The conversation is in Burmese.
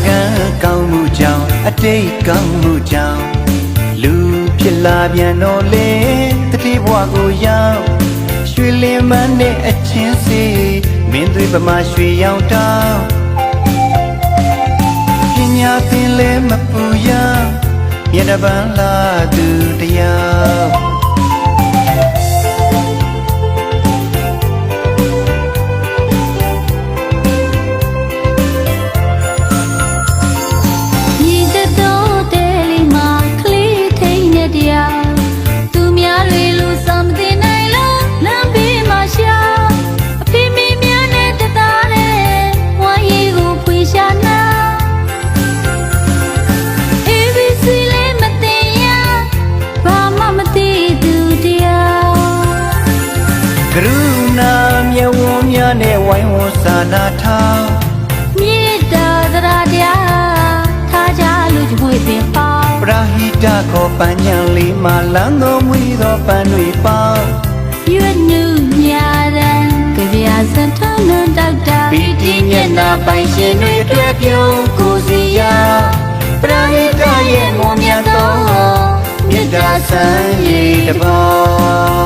ကန်ကောင်းမှုကြောင့်အတိတ်ကောင်းမှုကြောင့်လူဖြစ်လာပြန်တော့လေတတိဘဝကိုရောက်ရွှေလင်းမန်းနဲ့အချင်းစီမင်းတွေပမာရွှေရောင်တောင်းပညာသင်လဲမပူရမျက်နှာပန်းလာသူတရားကရုဏာမြတ်ဝန်းများနဲ့ဝိုင်းဝန်းစာနာထားမေတ္တာသရတရားထားကြလူချွေပင်ပေါင်းပရာဟိတခေါ်ပန်းညံလေးမှာလမ်းတော်မူသောပန်းတွေပေါင်းရွတ်နုညာရန်ကြပြစံထနန်တောက်တာပီတိမျက်နာပိုင်ရှင်တွေအတွက်ပြုံးကိုစီယာပရာဟိတရဲ့မွန်မြတ်သောမေတ္တာဆံရည်တပေါ